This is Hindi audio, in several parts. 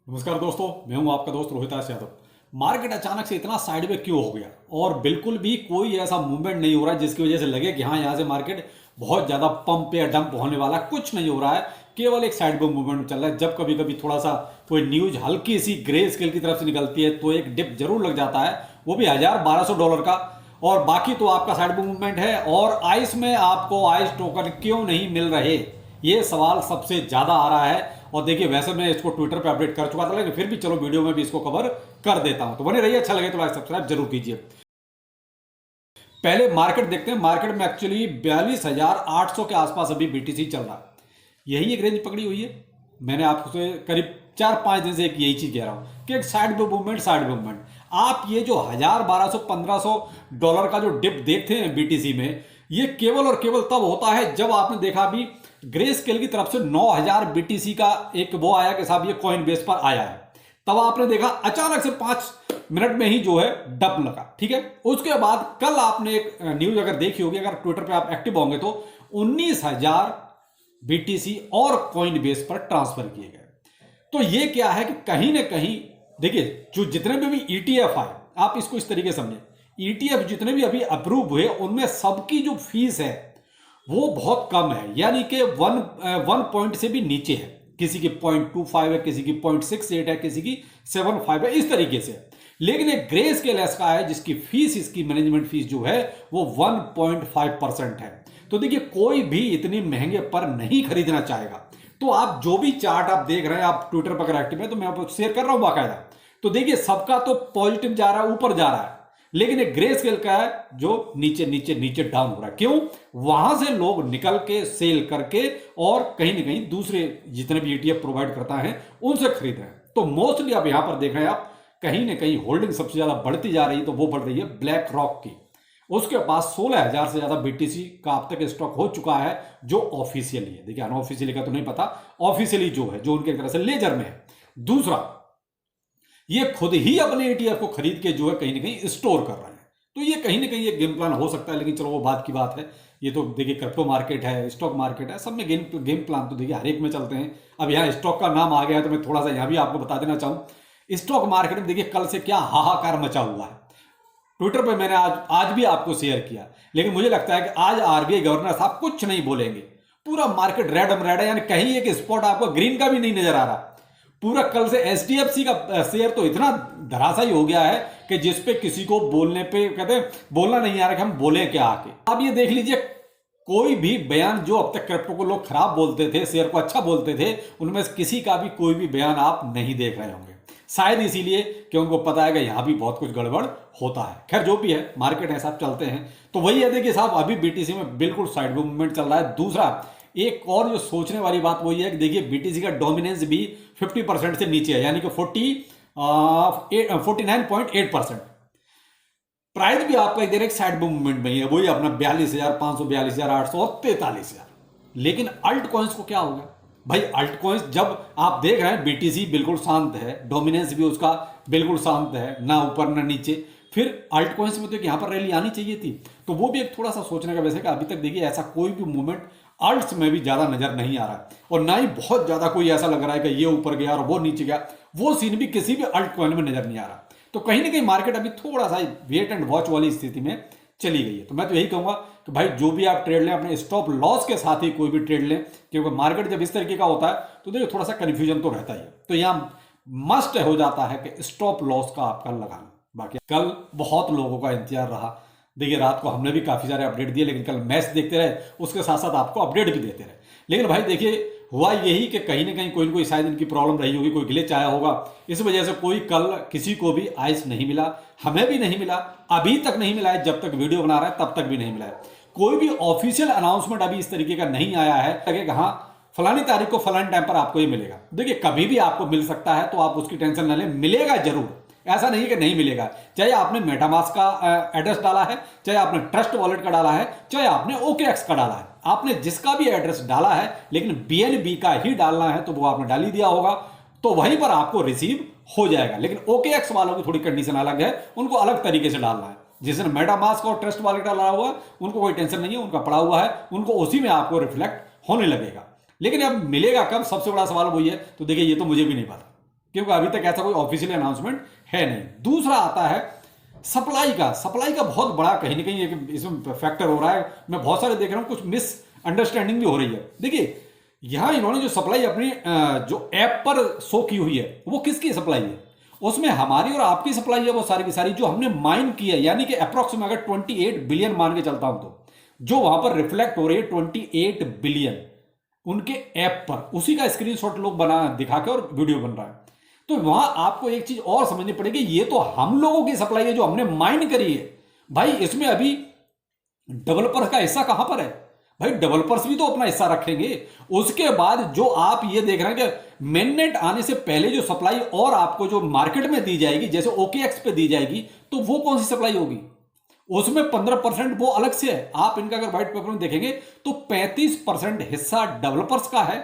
नमस्कार दोस्तों, मैं हूं आपका दोस्त रोहित यादव। मार्केट अचानक से इतना साइड में क्यों हो गया और बिल्कुल भी कोई ऐसा मूवमेंट नहीं हो रहा है जिसकी वजह से लगे कि हाँ यहां से मार्केट बहुत ज्यादा पंप या डंप होने वाला। कुछ नहीं हो रहा है, केवल एक साइड में मूवमेंट चल रहा है। जब कभी कभी थोड़ा सा कोई न्यूज हल्की सी ग्रे स्केल की तरफ से निकलती है तो एक डिप जरूर लग जाता है, वो भी $1,000-1,200 का। और बाकी तो आपका साइड में मूवमेंट है। और आइस में आपको आइस टोकन क्यों नहीं मिल रहे, ये सवाल सबसे ज्यादा आ रहा है। और देखिए, वैसे मैं इसको ट्विटर पे अपडेट कर चुका था, लेकिन फिर भी चलो वीडियो में भी इसको कवर कर देता हूं। तो बने रहिए, अच्छा लगे तो लाइक सब्सक्राइब जरूर कीजिए। पहले मार्केट देखते हैं। मार्केट में एक्चुअली 42,800 के आसपास अभी बीटीसी चल रहा है। यही एक रेंज पकड़ी हुई है। मैंने आपसे करीब 4-5 दिन से एक यही चीज कह रहा हूं कि एक साइड मूवमेंट। आप ये जो 1,000, 1,200, 1,500 डॉलर का जो डिप देखते हैं बीटीसी में, ये केवल और केवल तब होता है जब आपने देखा अभी ग्रे स्केल की तरफ से 9,000 बीटीसी का एक वो आया कि साहब ये कॉइन बेस पर आया है। तब आपने देखा अचानक से 5 मिनट में ही जो है डप लगा, ठीक है। उसके बाद कल आपने एक न्यूज अगर देखी होगी, अगर ट्विटर पे आप एक्टिव होंगे, तो 19,000 बीटीसी और कॉइन बेस पर ट्रांसफर किए गए। तो ये क्या है कि कहीं ना कहीं देखिए, जो जितने भी ईटीएफ आए, आप इसको इस तरीके समझे, ईटीएफ जितने भी अभी अप्रूव हुए उनमें सबकी जो फीस है वो बहुत कम है, यानी कि 1 पॉइंट से भी नीचे है। किसी की 0.25 है, किसी की 0.68 है, किसी की 7.5 है, इस तरीके से। लेकिन एक ग्रे स्केल ऐसा है जिसकी फीस, इसकी मैनेजमेंट फीस जो है वो 1.5% है। तो देखिए, कोई भी इतनी महंगे पर नहीं खरीदना चाहेगा। तो आप जो भी चार्ट आप देख रहे हैं, आप ट्विटर पर अगर एक्टिव है तो मैं आपको शेयर कर रहा हूं बाकायदा। तो देखिए, सबका तो पॉजिटिव जा रहा है, ऊपर जा रहा है, लेकिन एक ग्रे स्केल का है जो नीचे नीचे नीचे डाउन हो रहा है। क्यों? वहां से लोग निकल के सेल करके और कहीं ना कहीं दूसरे जितने भी ईटीएफ प्रोवाइड करता है उनसे खरीद रहे हैं। तो मोस्टली आप यहां पर देख रहे हैं, आप कहीं ना कहीं होल्डिंग सबसे ज्यादा बढ़ती जा रही, तो वो बढ़ रही है ब्लैक रॉक की। उसके पास 16,000 से ज्यादा बीटीसी का अब तक स्टॉक हो चुका है, जो ऑफिशियली है। देखिए, अनऑफिशियली का तो नहीं पता, ऑफिशियली जो है, जो उनके तरह से लेजर में है। दूसरा, ये खुद ही अपने ईटीएफ को खरीद के जो है कहीं ना कहीं स्टोर कर रहे हैं। तो ये कहीं ना कहीं एक गेम प्लान हो सकता है, लेकिन चलो वो बात की बात है। ये तो देखिए, क्रिप्टो मार्केट है, स्टॉक मार्केट है, सब में गेम प्लान तो देखिए हर एक में चलते हैं। अब यहाँ स्टॉक का नाम आ गया है तो मैं थोड़ा सा यहाँ भी आपको बता देना चाहूँ। स्टॉक मार्केट में देखिए कल से क्या हाहाकार मचा हुआ है। ट्विटर पर मैंने आज भी आपको शेयर किया, लेकिन मुझे लगता है कि आज आरबीआई गवर्नर साहब कुछ नहीं बोलेंगे। पूरा मार्केट रेड है, यानी कहीं एक स्पॉट आपको ग्रीन का भी नहीं नजर आ रहा। पूरा कल से एचडीएफसी का शेयर तो इतना धराशायी हो गया है कि जिसपे किसी को बोलने पे कहते हैं बोलना नहीं आ रहा कि हम बोले क्या आके। आप ये देख लीजिए, कोई भी बयान जो अब तक क्रिप्टो को लोग खराब बोलते थे, शेयर को अच्छा बोलते थे, उनमें से किसी का भी कोई भी बयान आप नहीं देख रहे होंगे। शायद इसीलिए कि उनको पता है कि यहां भी बहुत कुछ गड़बड़ होता है। खैर, जो भी है, मार्केट है, साहब चलते हैं। तो वही है, देखिए साहब, अभी बीटीसी में बिल्कुल साइड मूवमेंट चल रहा है। दूसरा, एक और जो सोचने वाली बात वही है कि देखिए, बीटीसी का डोमिनेंस भी 50% से नीचे है, यानी कि 49.8%। प्राइस भी आपका इधर एक साइड मूवमेंट में ही है, वही अपना 42,500, 42,800 और 43,000। लेकिन अल्ट कॉइन्स को क्या होगा भाई? अल्ट कॉइन्स जब आप देख रहे हैं बीटीसी बिल्कुल शांत है, डोमिनेंस भी उसका बिल्कुल शांत है, ना ऊपर ना नीचे, फिर अल्ट कॉइन्स में तो यहां पर रैली आनी चाहिए थी। तो वो भी एक थोड़ा सा सोचने का वैसे कि अभी तक देखिए ऐसा कोई भी मूवमेंट अल्ट्स में भी ज्यादा नजर नहीं आ रहा है, और ना ही बहुत ज्यादा कोई ऐसा लग रहा है कि ये ऊपर गया और वो नीचे गया। वो सीन भी किसी भी अल्ट कॉइन में नजर नहीं आ रहा। तो कहीं ना कहीं मार्केट अभी थोड़ा सा वेट एंड वॉच वाली स्थिति में चली गई है। तो मैं तो यही कहूंगा कि भाई जो भी आप ट्रेड लें, अपने स्टॉप लॉस के साथ ही कोई भी ट्रेड लें, क्योंकि मार्केट जब इस तरीके का होता है तो देखिए थोड़ा सा कंफ्यूजन तो रहता ही है। तो यहाँ मस्ट हो जाता है कि स्टॉप लॉस का आपका लगाना। बाकी कल बहुत लोगों का इंतजार रहा। देखिए, रात को हमने भी काफी सारे अपडेट दिए, लेकिन कल मैच देखते रहे, उसके साथ साथ आपको अपडेट भी देते रहे। लेकिन भाई देखिए, हुआ यही कि कहीं ना कोई शायद इनकी प्रॉब्लम रही होगी, कोई ग्लिच आया होगा, इस वजह से कोई कल किसी को भी आइस नहीं मिला। हमें भी नहीं मिला, अभी तक नहीं मिला है। जब तक वीडियो बना रहा है तब तक भी नहीं मिला है। कोई भी ऑफिशियल अनाउंसमेंट अभी इस तरीके का नहीं आया है लगे कि हाँ फलानी तारीख को फलानी टाइम पर आपको ये मिलेगा। देखिए, कभी भी आपको मिल सकता है, तो आप उसकी टेंशन न लें, मिलेगा जरूर। ऐसा नहीं कि नहीं मिलेगा। चाहे आपने मेटामास्क का एड्रेस डाला है, चाहे आपने ट्रस्ट वॉलेट का डाला है, चाहे आपने ओकेएक्स का डाला है, आपने जिसका भी एड्रेस डाला है, लेकिन बीएनबी का ही डालना है तो वो आपने डाल ही दिया होगा, तो वहीं पर आपको रिसीव हो जाएगा। लेकिन ओकेएक्स वालों की थोड़ी कंडीशन अलग है, उनको अलग तरीके से डालना है। जिसने मेटामास्क और ट्रस्ट वॉलेट डाला हुआ उनको कोई टेंशन नहीं है, उनका पड़ा हुआ है, उनको उसी में आपको रिफ्लेक्ट होने लगेगा। लेकिन अब मिलेगा कब, सबसे बड़ा सवाल वही है। तो देखिए, ये तो मुझे भी नहीं पता। क्योंकि अभी तक ऐसा कोई ऑफिशियल अनाउंसमेंट है नहीं। दूसरा आता है सप्लाई का। सप्लाई का बहुत बड़ा कहीं ना कहीं एक इसमें फैक्टर हो रहा है। मैं बहुत सारे देख रहा हूं, कुछ मिस अंडरस्टैंडिंग भी हो रही है। देखिए यहां इन्होंने जो सप्लाई अपनी जो ऐप पर शो की हुई है वो किसकी सप्लाई है, उसमें हमारी और आपकी सप्लाई है वो सारी की सारी जो हमने माइन की है, यानी कि अप्रोक्सीमेट अगर 28 बिलियन मान के चलता हूं तो जो वहां पर रिफ्लेक्ट हो रही है 28 बिलियन उनके ऐप पर, उसी का स्क्रीनशॉट लोग बना दिखा के और वीडियो बन रहा है। तो वहां आपको एक चीज और समझनी पड़ेगी, ये तो हम लोगों की सप्लाई है जो हमने माइन करी है भाई, इसमें अभी डेवलपर का हिस्सा कहां पर है भाई? डेवलपर्स भी तो अपना हिस्सा रखेंगे। उसके बाद जो आप ये देख रहे हैं कि मेननेट आने से पहले जो सप्लाई और आपको जो मार्केट में दी जाएगी, जैसे ओकेएक्स पे दी जाएगी, तो वो कौन सी सप्लाई होगी? उसमें 15% वो अलग से है। आप इनका अगर व्हाइट पेपर में देखेंगे तो 35% हिस्सा डेवलपर्स का है,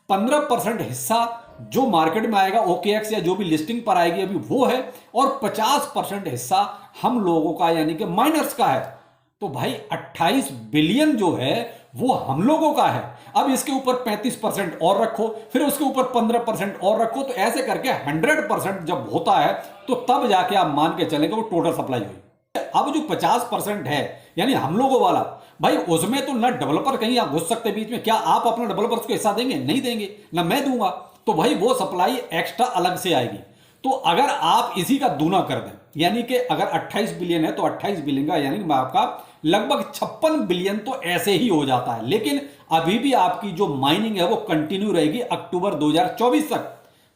15% हिस्सा जो मार्केट में आएगा ओकेएक्स या जो भी लिस्टिंग पर आएगी अभी वो है, और 50% हिस्सा हम लोगों का यानी कि माइनर्स का है। तो भाई 28 बिलियन जो है वो हम लोगों का है। अब इसके ऊपर 35% और रखो, फिर उसके ऊपर 15% और रखो, तो ऐसे करके 100% जब होता है तो तब जाके आप मान के चलेंगे वो टोटल सप्लाई हुई। अब जो 50% है यानी हम लोगों वाला, भाई उसमें तो ना डेवलपर कहीं आप घुस सकते बीच में। क्या आप अपना डेवलपर्स को हिस्सा देंगे? नहीं देंगे ना, मैं दूंगा। तो भाई वो सप्लाई एक्स्ट्रा अलग से आएगी। तो अगर आप इसी का दूना कर दें, यानी कि अगर 28 बिलियन है तो 28 बिलियन का यानी कि आपका लगभग 56 बिलियन तो ऐसे ही हो जाता है। लेकिन अभी भी आपकी जो माइनिंग है वो कंटिन्यू रहेगी अक्टूबर 2024 तक,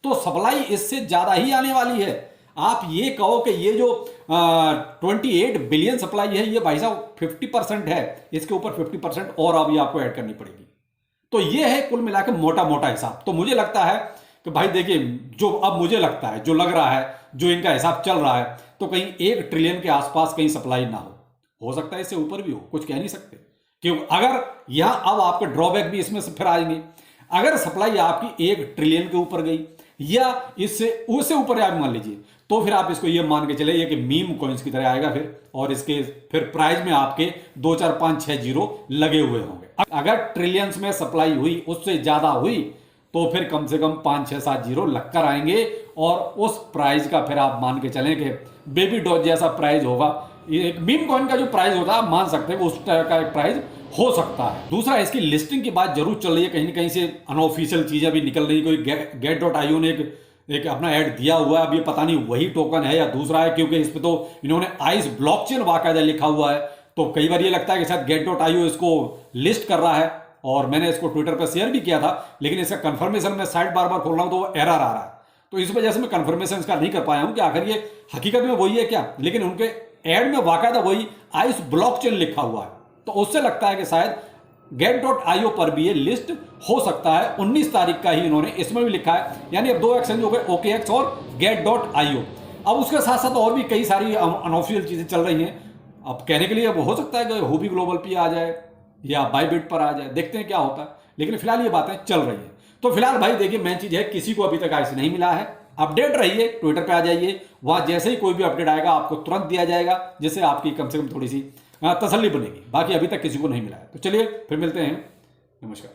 तो सप्लाई इससे ज्यादा ही आने वाली है। आप ये कहो कि ये जो 28 बिलियन सप्लाई है ये भाई साहब 50% है, इसके ऊपर 50% और अभी आपको ऐड करनी पड़ेगी। तो ये है कुल मिलाकर मोटा मोटा हिसाब। तो मुझे लगता है कि भाई देखिए, जो अब मुझे लगता है, जो लग रहा है, जो इनका हिसाब चल रहा है, तो कहीं 1 ट्रिलियन के आसपास कहीं सप्लाई ना हो सकता है इससे ऊपर भी हो, कुछ कह नहीं सकते। क्योंकि अगर यहां अब आपके ड्रॉबैक भी इसमें से फिर आएंगे, अगर सप्लाई आपकी 1 ट्रिलियन के ऊपर गई या इससे उससे ऊपर आप मान लीजिए, तो फिर आप इसको ये मान के चले कि मीम कॉइन्स की तरह आएगा फिर, और इसके फिर प्राइस में आपके 2 4 5 6 जीरो लगे हुए होंगे। अगर ट्रिलियंस में सप्लाई हुई, उससे ज्यादा हुई, तो फिर कम से कम 5 6 7 जीरो लगकर आएंगे, और उस प्राइस का फिर आप मान के चलें कि बेबी डॉज जैसा प्राइस होगा। एक मीम कॉइन का जो प्राइस होता है आप मान सकते हैं उस तरह का एक प्राइस हो सकता है। दूसरा, इसकी लिस्टिंग की बात जरूर चल रही है, कहीं ना कहीं से अनऑफिशियल चीजें भी निकल रही। कोई get.io ने एक अपना ऐड दिया हुआ है, अब ये पता नहीं वही टोकन है या दूसरा है, क्योंकि इस पे तो इन्होंने आइस ब्लॉकचेन बाकायदा लिखा हुआ है। तो कई बार ये लगता है कि शायद get.io इसको लिस्ट कर रहा है, और मैंने इसको ट्विटर पर शेयर भी किया था, लेकिन इसका कंफर्मेशन मैं साइट बार बार खोल रहा हूं तो वो एरर आ रहा है। तो इस वजह से मैं कंफर्मेशन इसका नहीं कर पाया हूं कि आखिर ये हकीकत में वही है क्या, लेकिन उनके ऐड में बाकायदा वही आइस ब्लॉकचेन लिखा हुआ है। तो उससे लगता है कि शायद get.io पर भी ये लिस्ट हो सकता है। 19 तारीख का ही इन्होंने इसमें भी लिखा है, यानी अब 2 एक्सचेंज हो गए, OKX और get.io। अब उसके साथ साथ और भी कई सारी अनऑफिशियल चीजें चल रही हैं। अब कहने के लिए अब हो सकता है कि हुबी ग्लोबल पे आ जाए या बाइबिट पर आ जाए, देखते हैं क्या होता है, लेकिन फिलहाल ये बातें चल रही हैं। तो फिलहाल भाई देखिए, मेन चीज है किसी को अभी तक ऐसे नहीं मिला है। अपडेट रहिए, ट्विटर पे आ जाइए, वहां जैसे ही कोई भी अपडेट आएगा आपको तुरंत दिया जाएगा, जिससे आपकी कम से कम थोड़ी सी तसल्ली बनेगी। बाकी अभी तक किसी को नहीं मिला है। तो चलिए फिर मिलते हैं, नमस्कार।